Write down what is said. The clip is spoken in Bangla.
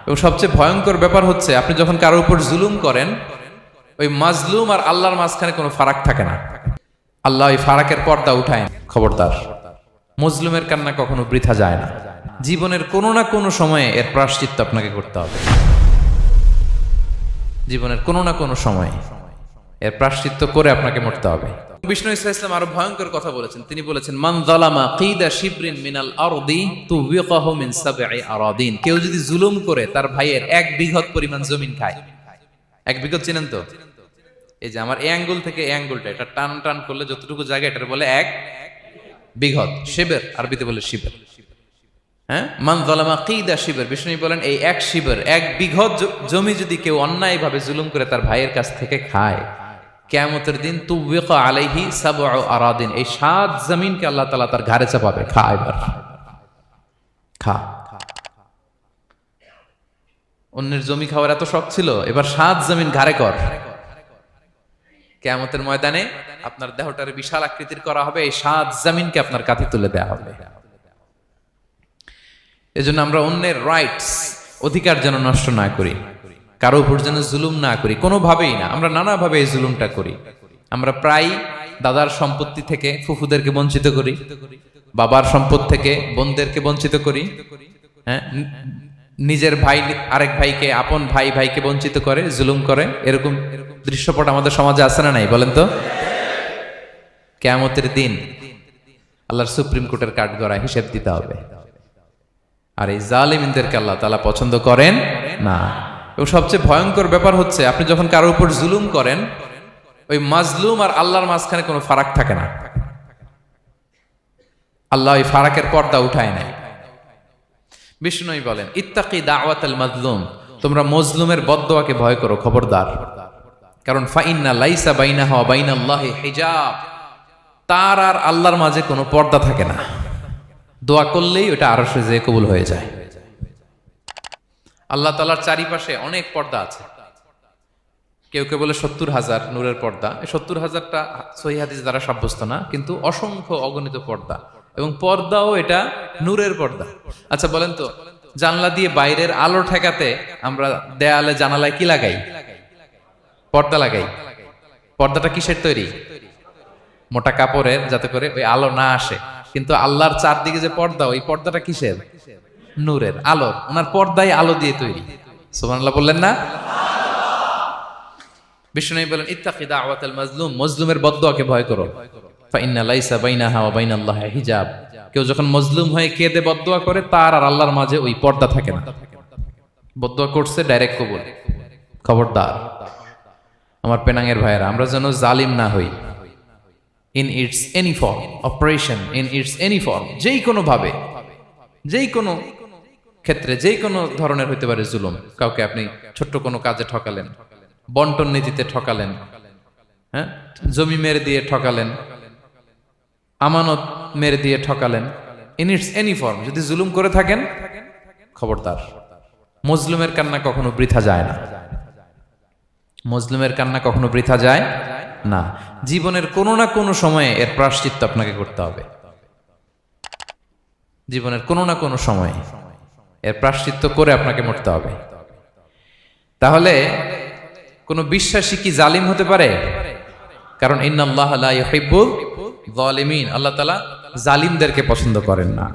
এবং সবচেয়ে ভয়ঙ্কর ব্যাপার হচ্ছে আপনি যখন কারোর উপর জুলুম করেন, ওই মাজলুম আর আল্লাহর মাঝখানে কোনো ফারাক থাকে না। আল্লাহ ওই ফারাকের পর্দা উঠায়। খবরদার, মজলুমের কান্না কখনো বৃথা যায় না। জীবনের কোনো না কোনো সময়ে এর প্রায়শ্চিত্ত আপনাকে করতে হবে। জীবনের কোনো না কোনো সময়ে এর প্রায়শ্চিত্ত করে আপনাকে মরতে হবে। বিষ্ণু ইসলাম আরো ভয়ঙ্কর কথা বলেছেন। তিনি বলেছেন, মান যালামা কিদা শিবরিন মিনাল আরদি তুবিকাহু মিন সাবঈ আরাদিন। কেউ যদি জুলুম করে তার ভাইয়ের 1 বিঘত পরিমাণ জমিন খায়। 1 বিঘত চিনেন তো? এই যে আমার এই আঙ্গুল থেকে এই আঙ্গুলটা, এটা টান টান করলে যতটুকু জায়গা, এটা বলে 1 বিঘত। শিবের আরবিতে বলে শিবের। হ্যাঁ, মান যালামা কিদা শিবর। বিষ্ণু বলেন, এই 1 শিবর, 1 বিঘত জমি যদি কেউ অন্যায় ভাবে জুলুম করে তার ভাইয়ের কাছ থেকে খায়, কিয়ামতের দিন তুবিকা আলাইহি সাবউ আরাদিন, এই 7 জমিনকে আল্লাহ তাআলা তার ঘাড়ে চাপাবে। খা এবার, খা। অন্যের জমি খাওয়ার এত শখ ছিল, এবার 7 জমিন ঘাড়ে কর। কিয়ামতের ময়দানে আপনার দেহটার বিশাল আকৃতির করা হবে, এই 7 জমিনকে আপনার কাঁধে তুলে দেওয়া হবে। এজন্য আমরা অন্যের রাইটস, অধিকার যেন নষ্ট না করি, কারো উপর যেন জুলুম না করি, কোনোভাবেই না। আমরা নানাভাবে এই জুলুমটা করি। আমরা প্রায় দাদার সম্পত্তি থেকে ফুফুদেরকে বঞ্চিত করি, বাবার সম্পদ থেকে বোনদেরকে বঞ্চিত করি। হ্যাঁ, নিজের ভাই আরেক ভাইকে, আপন ভাই ভাইকে বঞ্চিত করে, জুলুম করে। এরকম দৃশ্যপট আমাদের সমাজে আছে না নাই বলেন তো? কিয়ামতের দিন আল্লাহর সুপ্রিম কোর্টের কাঠগড়ায় হিসেব দিতে হবে। আর এই জালিমদেরকে আল্লাহ তাআলা পছন্দ করেন না। এবং সবচেয়ে ভয়ঙ্কর ব্যাপার হচ্ছে আপনি যখন কারোর উপর জুলুম করেন, ওই মাজলুম আর আল্লাহর মাঝখানে কোনো ফারাক থাকে না। আল্লাহ ওই ফারাকের পর্দা উঠায় নেয়। বিষ্ণু বলেন, ইত্তাকি দাওয়াতাল মাজলুম, তোমরা মজলুমের বদদোয়াকে ভয় করো। খবরদার, কারণ ফাইন্না লাইসা বাইনাহা ওয়া বাইনাল্লাহি হিজাব, তার আর আল্লাহর মাঝে কোনো পর্দা থাকে না। দোয়া করলেই ওটা আরশে যেয়ে কবুল হয়ে যায়। আল্লাহ তাআলার চারিপাশে অনেক পর্দা আছে। কেউ কেউ বলে 70,000 নূরের পর্দা। এই 70,000টা সহিহ হাদিস দ্বারা সাব্যস্ত না, কিন্তু অসংখ্য অগণিত পর্দা, এবং পর্দাও এটা নূরের পর্দা। আচ্ছা বলেন তো, জানলা দিয়ে বাইরের আলো ঠেকাতে আমরা দেয়ালে জানালায় কি লাগাই? পর্দা লাগাই। পর্দাটা কিসের তৈরি? মোটা কাপড়ের, যাতে করে ওই আলো না আসে। কিন্তু আল্লাহর চারদিকে যে পর্দা, ওই পর্দাটা কিসের? নূরের, আলোর। ওনার পর্দাই আলো দিয়ে তৈরি। সুবহানাল্লাহ বললেন না? বিষ্ণু বলেন, ইত্তাকি দাওয়াতাল মাজলুম, মজলুমের বদদোয়াকে ভয় করো। ফাইন্না লাইসা বাইনাহা ওয়া বাইনাল্লাহি হিজাব, কেউ যখন মজলুম হয়ে কেঁদে বদদোয়া করে, তার আর আল্লাহর মাঝে ওই পর্দা থাকে না। বদদোয়া করছে, ডাইরেক্ট কবুল। খবরদার আমার পেনাঙ্গের ভাইয়েরা, আমরা যেন জালিম না হই। In it's any form, operation in it's any form, যেই কোনো ভাবে, যেই কোনো ক্ষেত্রে, যেই কোনো ধরনের হইতে পারে জুলুম। কাউকে আপনি ছোট্ট কোনো কাজে ঠকালেন, বন্টন নীতিতে ঠকালেন, হ্যাঁ, জমি মেরে দিয়ে ঠকালেন, আমানত মেরে দিয়ে ঠকালেন, ইন ইটস এনি ফর্ম যদি জুলুম করে থাকেন, খবরদার, মজলুমের কান্না কখনো বৃথা যায় না। মজলুমের কান্না কখনো বৃথা যায় না। জীবনের কোনো না কোনো সময়ে এর প্রায়শ্চিত্ত আপনাকে করতে হবে। জীবনের কোনো না কোনো সময়ে এর প্রায়শ্চিত্ত করে আপনাকে মরতে হবে। তাহলে কোন বিশ্বাসী কি জালিম হতে পারে? কারণ ইন্নাল্লাহা লা ইউহিব্বুল যালিমিন, আল্লাহ তাআলা জালিমদেরকে পছন্দ করেন না।